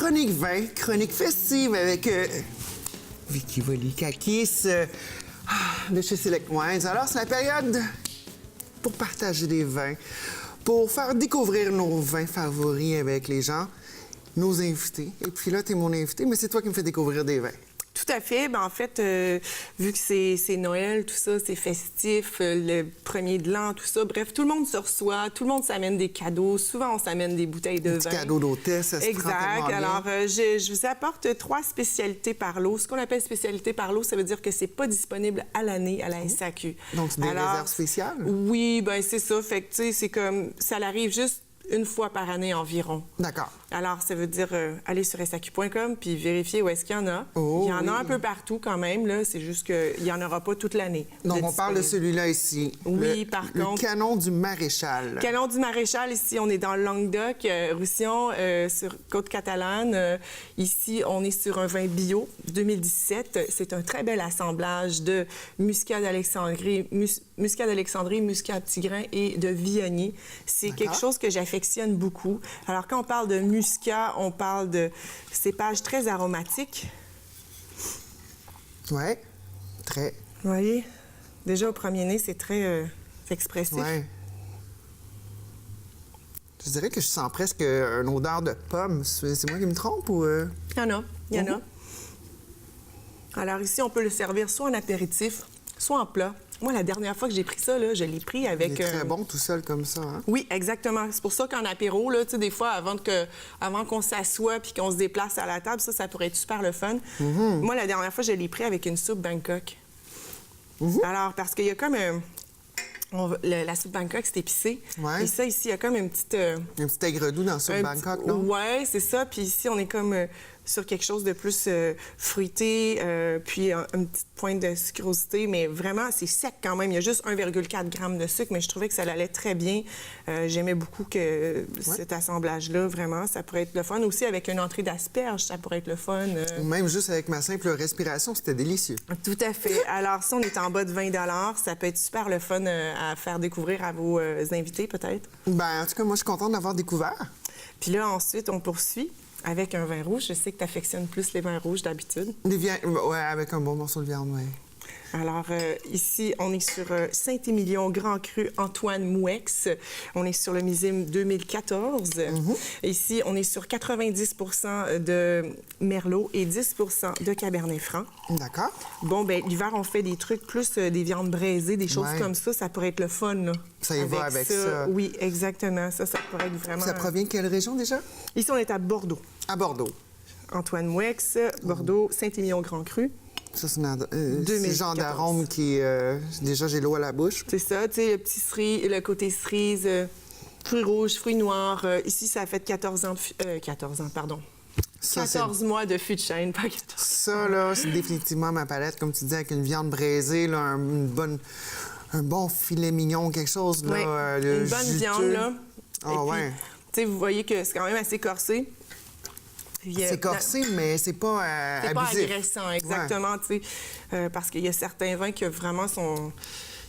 chronique vin, chronique festive avec Vicky Volikakis de chez Select Wines. Alors, c'est la période pour partager des vins, pour faire découvrir nos vins favoris avec les gens, nos invités. Et puis là, tu es mon invité, mais c'est toi qui me fais découvrir des vins. Tout à fait. Ben, en fait, vu que c'est Noël, tout ça, c'est festif, le premier de l'an, tout ça. Bref, tout le monde se reçoit, tout le monde s'amène des cadeaux. Souvent, on s'amène des bouteilles de vin. Des cadeaux d'hôtesse, ça se prend tellement bien. Alors, je vous apporte 3 spécialités par lot. Ce qu'on appelle spécialité par lot, ça veut dire que c'est pas disponible à l'année à la SAQ. Donc, c'est des réserves spéciales? Oui, ben c'est ça. Fait que, tu sais, c'est comme... Ça arrive juste une fois par année environ. D'accord. Alors, ça veut dire aller sur SAQ.com puis vérifier où est-ce qu'il y en a. Oh, il y en a un peu partout quand même, là. C'est juste qu'il n'y en aura pas toute l'année. Donc, on parle de celui-là ici. Oui, par contre. Le Canon du Maréchal. Canon du Maréchal, ici, on est dans le Languedoc, Roussillon, sur Côte-Catalane. Ici, on est sur un vin bio 2017. C'est un très bel assemblage de muscat d'Alexandrie, muscat petit grain et de Viognier. C'est quelque chose que j'affectionne beaucoup. Alors, quand on parle de muscat, on parle de cépages très aromatiques. Oui, très. Vous voyez? Déjà, au premier nez, c'est très expressif. Oui. Je dirais que je sens presque une odeur de pomme. C'est moi qui me trompe ou... Il y en a. Alors ici, on peut le servir soit en apéritif, soit en plat. Moi, la dernière fois que j'ai pris ça, là, je l'ai pris avec... Il est très bon tout seul comme ça, hein? Oui, exactement. C'est pour ça qu'en apéro, là, tu sais, des fois, avant qu'on s'assoie puis qu'on se déplace à la table, ça pourrait être super le fun. Moi, la dernière fois, je l'ai pris avec une soupe Bangkok. Alors, parce qu'il y a comme... la soupe Bangkok, c'est épicé. Ouais. Et ça, ici, il y a comme une petite... Un petit aigre-doux dans la soupe Bangkok, non? Oui, c'est ça. Puis ici, on est comme sur quelque chose de plus fruité, puis une petite pointe de sucrosité. Mais vraiment, c'est sec quand même. Il y a juste 1,4 g de sucre, mais je trouvais que ça allait très bien. J'aimais beaucoup cet assemblage-là, vraiment. Ça pourrait être le fun. Aussi, avec une entrée d'asperges, ça pourrait être le fun. Ou même juste avec ma simple respiration, c'était délicieux. Tout à fait. Alors, si on est en bas de 20 $, ça peut être super le fun à faire découvrir à vos invités, peut-être. Ben, en tout cas, moi, je suis contente d'avoir découvert. Puis là, ensuite, on poursuit avec un vin rouge. Je sais que tu affectionnes plus les vins rouges d'habitude. Oui, avec un bon morceau de viande, oui. Alors, ici, on est sur Saint-Émilion Grand Cru Antoine Mouex. On est sur le millésime 2014. Ici, on est sur 90 % de Merlot et 10 % de Cabernet Franc. D'accord. Bon, bien, l'hiver, on fait des trucs plus des viandes braisées, des choses comme ça. Ça pourrait être le fun, là. Ça y va avec ça. Oui, exactement. Ça pourrait être vraiment... Ça provient de quelle région, déjà? Ici, on est à Bordeaux. À Bordeaux. Antoine Mouex, Bordeaux, Saint-Émilion Grand Cru. Ça, c'est le genre d'arôme qui... déjà, j'ai l'eau à la bouche. C'est ça, tu sais, le petit cerise, le côté cerise, fruits rouges, fruits noirs. Ici, ça a fait 14 ans, 14 mois de fût de chêne, pas 14. Ça, là, c'est définitivement ma palette, comme tu dis, avec une viande braisée, là, un bon filet mignon, quelque chose, là, une bonne juteux. viande, là. Ah, ouais. Tu sais, vous voyez que c'est quand même assez corsé. C'est corsé, mais c'est pas abusif. C'est pas agressant, exactement, tu sais. Parce qu'il y a certains vins qui vraiment sont...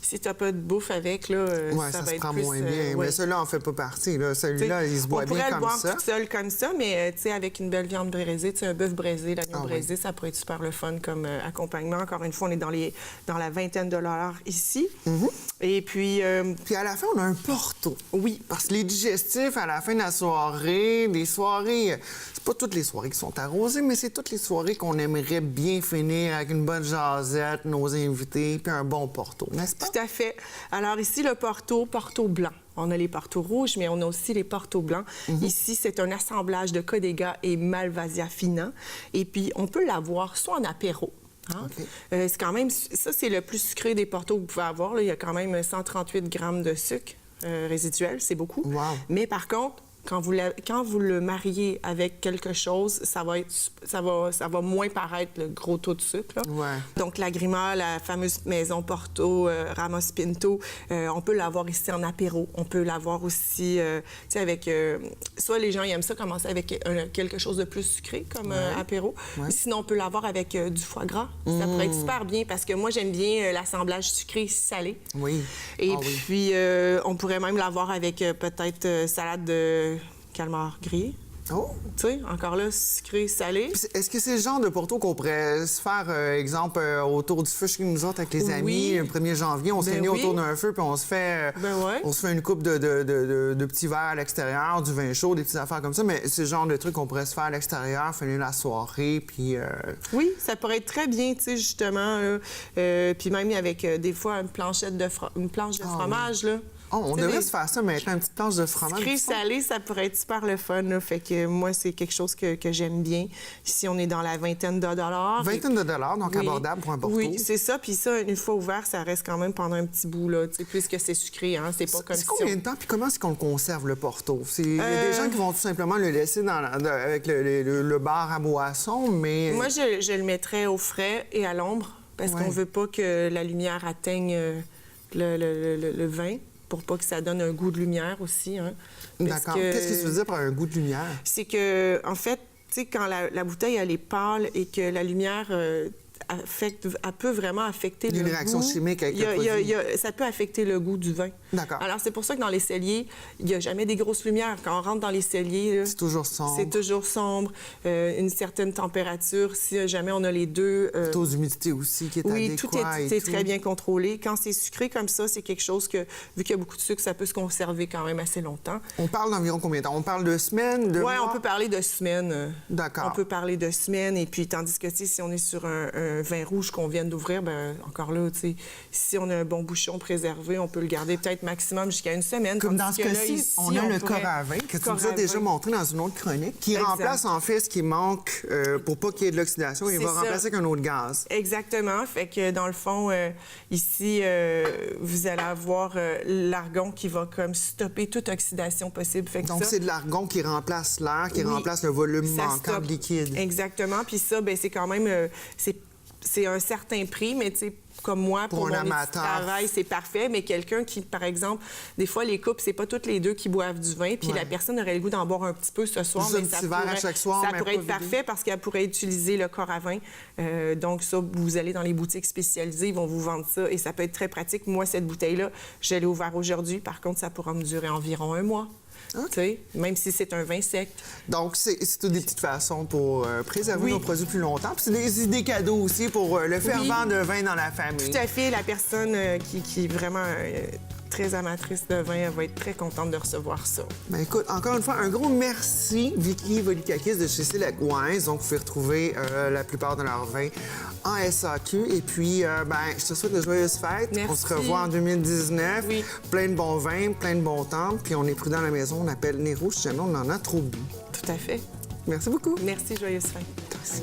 Si tu n'as pas de bouffe avec, là, ça va se être prend plus, moins bien. Mais celui-là, on fait pas partie. Celui-là, il se boit bien comme ça. On pourrait le boire tout seul comme ça, mais avec une belle viande braisée, un bœuf braisé, l'agneau braisé, ça pourrait être super le fun comme accompagnement. Encore une fois, on est dans la vingtaine de dollars ici. Et puis... Puis à la fin, on a un Porto. Oui. Parce que les digestifs, à la fin de la soirée, les soirées... C'est pas toutes les soirées qui sont arrosées, mais c'est toutes les soirées qu'on aimerait bien finir avec une bonne jasette, nos invités, puis un bon Porto, n'est-ce pas? Tout à fait. Alors ici, le Porto blanc. On a les Portos rouges, mais on a aussi les Portos blancs. Ici, c'est un assemblage de Codega et Malvasia Fina. Et puis, on peut l'avoir soit en apéro. Hein? C'est quand même... Ça, c'est le plus sucré des Portos que vous pouvez avoir. Là. Il y a quand même 138 grammes de sucre résiduel. C'est beaucoup. Wow. Mais par contre, quand vous le mariez avec quelque chose, ça va moins paraître le gros taux de sucre. Là. Ouais. Donc, l'Agrima, la fameuse maison Porto, Ramos Pinto, on peut l'avoir ici en apéro. On peut l'avoir aussi, tu sais, avec... soit les gens ils aiment ça commencer avec quelque chose de plus sucré, comme apéro. Sinon, on peut l'avoir avec du foie gras. Ça pourrait être super bien, parce que moi, j'aime bien l'assemblage sucré-salé. Oui. Et puis, on pourrait même l'avoir avec peut-être salade de calmar grillé. Oh! Tu sais, encore là, sucré, salé. Puis est-ce que c'est le genre de Porto qu'on pourrait se faire, exemple, autour du feu chez nous autres avec les amis, le 1er janvier, on se réunit autour d'un feu, puis on se fait, on se fait une coupe de petits verres à l'extérieur, du vin chaud, des petites affaires comme ça, mais c'est le genre de truc qu'on pourrait se faire à l'extérieur, finir la soirée, puis... Oui, ça pourrait être très bien, tu sais, justement. Puis même avec, des fois, une planche de fromage, là. Oh, on devrait se faire ça maintenant, une petite planche de fromage. Sucré salé, ça pourrait être super le fun. Là. Fait que moi, c'est quelque chose que j'aime bien. Ici, on est dans la vingtaine de dollars. Vingtaine de dollars, donc abordable pour un Porto. Oui, c'est ça. Puis ça, une fois ouvert, ça reste quand même pendant un petit bout, là, puisque c'est sucré. Hein? C'est pas comme C'est combien de temps? Puis comment est-ce qu'on le conserve, le Porto? Il y a des gens qui vont tout simplement le laisser avec le bar à boisson, mais... Moi, je le mettrais au frais et à l'ombre, parce qu'on veut pas que la lumière atteigne le vin. Pour pas que ça donne un goût de lumière aussi. Hein, d'accord. Qu'est-ce que tu veux dire par un goût de lumière? C'est que, en fait, tu sais, quand la bouteille, elle est pâle et que la lumière elle peut vraiment affecter le goût. Il y a une réaction chimique avec le produit. Ça peut affecter le goût du vin. D'accord. Alors, c'est pour ça que dans les celliers, il n'y a jamais des grosses lumières. Quand on rentre dans les celliers... C'est toujours sombre. C'est toujours sombre. Une certaine température, si jamais on a les deux... Le taux d'humidité aussi qui est adéquat. Oui, tout est très bien contrôlé. Quand c'est sucré comme ça, c'est quelque chose que, vu qu'il y a beaucoup de sucre, ça peut se conserver quand même assez longtemps. On parle d'environ combien de temps? On parle de semaines, de mois? Oui, on peut parler de semaines. D'accord. On peut parler de semaines. Et puis, tandis que, si on est sur un vin rouge qu'on vient d'ouvrir, bien, encore là, tu sais, si on a un bon bouchon préservé, on peut le garder peut-être maximum jusqu'à une semaine. Comme dans ce cas-ci, on a le corps à vin, que tu nous as déjà montré dans une autre chronique, qui remplace en fait ce qui manque pour pas qu'il y ait de l'oxydation. Il va remplacer avec un autre gaz. Exactement. Fait que, dans le fond, ici, vous allez avoir l'argon qui va comme stopper toute oxydation possible. Fait que donc, c'est de l'argon qui remplace l'air, qui remplace le volume manquant de liquide. Exactement. Puis ça, bien, c'est quand même... c'est un certain prix, mais tu sais, comme moi, pour mon travail, c'est parfait. Mais quelqu'un qui, par exemple, des fois, les couples, c'est pas toutes les deux qui boivent du vin, puis la personne aurait le goût d'en boire un petit peu ce soir. Mais ça pourrait être parfait parce qu'elle pourrait utiliser le corps à vin. Donc ça, vous allez dans les boutiques spécialisées, ils vont vous vendre ça et ça peut être très pratique. Moi, cette bouteille-là, je l'ai ouverte aujourd'hui. Par contre, ça pourra me durer environ 1 mois. Okay. Même si c'est un vin sec. Donc, c'est toutes des petites façons pour préserver nos produits plus longtemps. Puis c'est des cadeaux aussi pour le fervent de vin dans la famille. Tout à fait. La personne qui est vraiment très amatrice de vin, elle va être très contente de recevoir ça. Bien, écoute, encore une fois, un gros merci, Vicky Volikakis de chez Select Wines. Donc, vous pouvez retrouver la plupart de leurs vins en SAQ. Et puis, je te souhaite de joyeuses fêtes. Merci. On se revoit en 2019. Oui. Plein de bons vins, plein de bons temps. Puis, on est prudent à la maison. On appelle nez rouge si jamais on en a trop bu. Tout à fait. Merci beaucoup. Merci, joyeuses fêtes. Merci.